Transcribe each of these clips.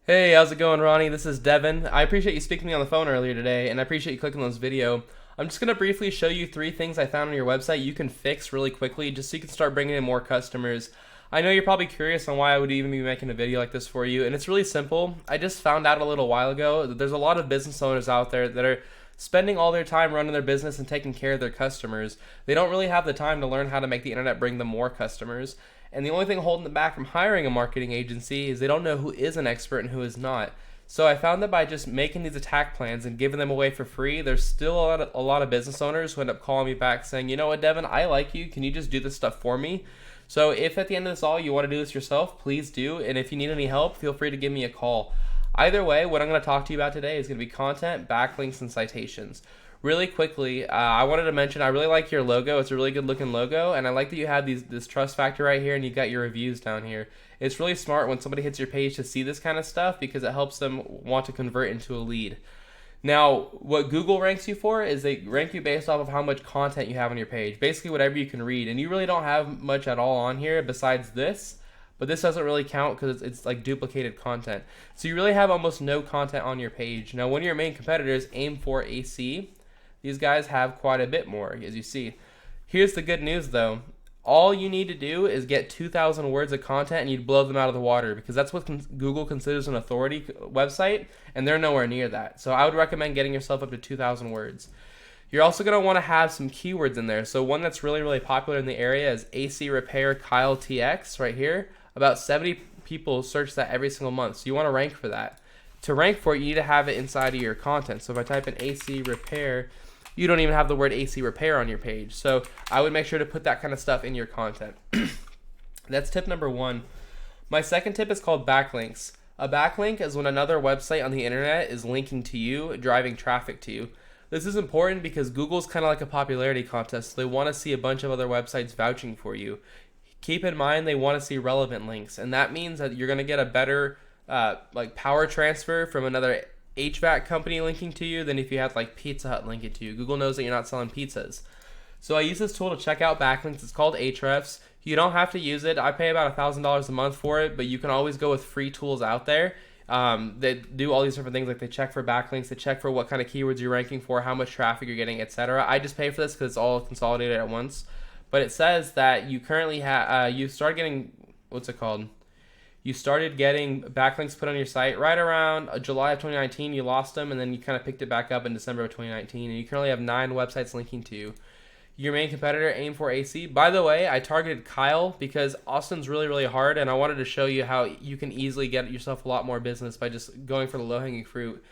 Hey, how's it going, Ronnie? This is Devin. I appreciate you speaking to me on the phone earlier today, and I appreciate you clicking on this video. I'm just going to briefly show you 3 things I found on your website you can fix really quickly just so you can start bringing in more customers. I know you're probably curious on why I would even be making a video like this for you, and it's really simple. I just found out a little while ago that there's a lot of business owners out there that are spending all their time running their business and taking care of their customers. They don't really have the time to learn how to make the internet bring them more customers. And the only thing holding them back from hiring a marketing agency is they don't know who is an expert and who is not. So I found that by just making these attack plans and giving them away for free, there's still a lot of business owners who end up calling me back saying, you know what, Devin, I like you. Can you just do this stuff for me? So if at the end of this all you want to do this yourself, please do. And if you need any help, feel free to give me a call. Either way, what I'm going to talk to you about today is going to be content, backlinks, and citations. Really quickly, I wanted to mention I really like your logo. It's a really good looking logo, and I like that you have this trust factor right here, and you got your reviews down here. It's really smart when somebody hits your page to see this kind of stuff because it helps them want to convert into a lead. Now, what Google ranks you for is they rank you based off of how much content you have on your page, basically whatever you can read, and you really don't have much at all on here besides this. But this doesn't really count because it's like duplicated content. So you really have almost no content on your page. Now, one of your main competitors, Aim for AC, these guys have quite a bit more, as you see. Here's the good news, though. All you need to do is get 2,000 words of content and you'd blow them out of the water because that's what Google considers an authority website, and they're nowhere near that. So I would recommend getting yourself up to 2,000 words. You're also going to want to have some keywords in there. So one that's really, really popular in the area is AC Repair Kyle TX right here. About 70 people search that every single month. So you want to rank for that. To rank for it, you need to have it inside of your content. So if I type in AC Repair, you don't even have the word AC Repair on your page. So I would make sure to put that kind of stuff in your content. That's tip number 1. My second tip is called backlinks. A backlink is when another website on the internet is linking to you, driving traffic to you. This is important because Google's kind of like a popularity contest. So they want to see a bunch of other websites vouching for you. Keep in mind they want to see relevant links, and that means that you're going to get a better like power transfer from another HVAC company linking to you than if you had like Pizza Hut linking to you. Google knows that you're not selling pizzas. So I use this tool to check out backlinks. It's called Ahrefs. You don't have to use it. I pay about $1,000 a month for it, but you can always go with free tools out there that do all these different things. Like they check for backlinks, they check for what kind of keywords you're ranking for, how much traffic you're getting, etc. I just pay for this because it's all consolidated at once. But it says that you currently have you start getting you started getting backlinks put on your site right around July of 2019. You lost them, and then you kind of picked it back up in December of 2019. And you currently have 9 websites linking to you. Your main competitor, Aim for AC. By the way, I targeted Kyle because Austin's really, really hard, and I wanted to show you how you can easily get yourself a lot more business by just going for the low-hanging fruit.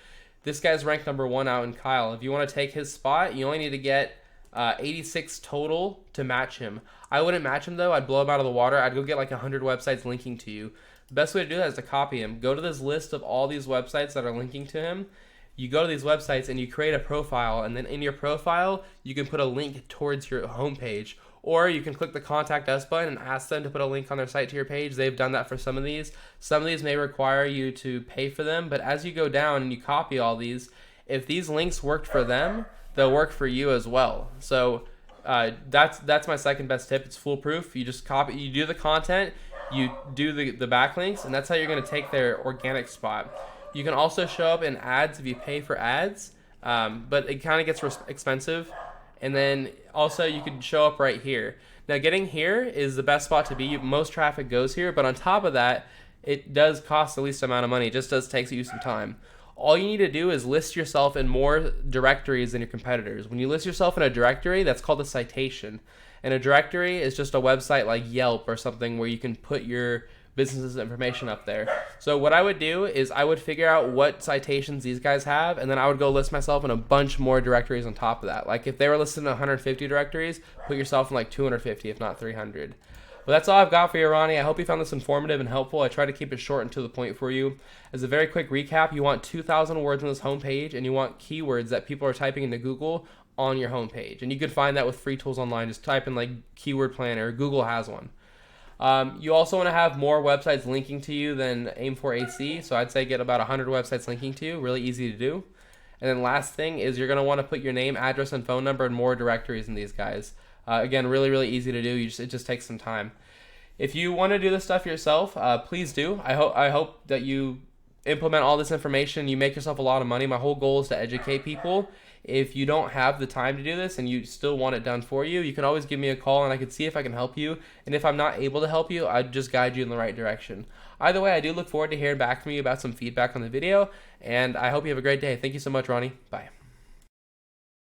This guy's ranked number 1 out in Kyle. If you want to take his spot, you only need to get 86 total to match him. I wouldn't match him though. I'd blow him out of the water. I'd go get like 100 websites linking to you. The best way to do that is to copy him. Go to this list of all these websites that are linking to him. You go to these websites and you create a profile, and then in your profile you can put a link towards your homepage, or you can click the contact us button and ask them to put a link on their site to your page. They've done that for some of these. Some of these may require you to pay for them, but as you go down and you copy all these, if these links worked for them, they'll work for you as well. So that's my second best tip. It's foolproof. You just copy, you do the content, you do the backlinks, and that's how you're going to take their organic spot. You can also show up in ads if you pay for ads, but it kind of gets expensive. And then also you can show up right here. Now getting here is the best spot to be. Most traffic goes here, but on top of that, it does cost the least amount of money. It just does take you some time. All you need to do is list yourself in more directories than your competitors. When you list yourself in a directory, that's called a citation. And a directory is just a website like Yelp or something where you can put your business's information up there. So what I would do is I would figure out what citations these guys have, and then I would go list myself in a bunch more directories on top of that. Like if they were listed in 150 directories, put yourself in like 250, if not 300. Well, that's all I've got for you, Ronnie. I hope you found this informative and helpful. I try to keep it short and to the point for you. As a very quick recap, you want 2,000 words on this homepage, and you want keywords that people are typing into Google on your homepage. And you can find that with free tools online. Just type in like Keyword Planner. Google has one. You also want to have more websites linking to you than Aim for AC. So I'd say get about 100 websites linking to you. Really easy to do. And then last thing is you're going to want to put your name, address, and phone number in more directories than these guys. Again, really, really easy to do. It just takes some time. If you want to do this stuff yourself, please do. I hope that you implement all this information, you make yourself a lot of money. My whole goal is to educate people. If you don't have the time to do this and you still want it done for you, you can always give me a call and I can see if I can help you. And if I'm not able to help you, I'd just guide you in the right direction. Either way, I do look forward to hearing back from you about some feedback on the video, and I hope you have a great day. Thank you so much, Ronnie. Bye.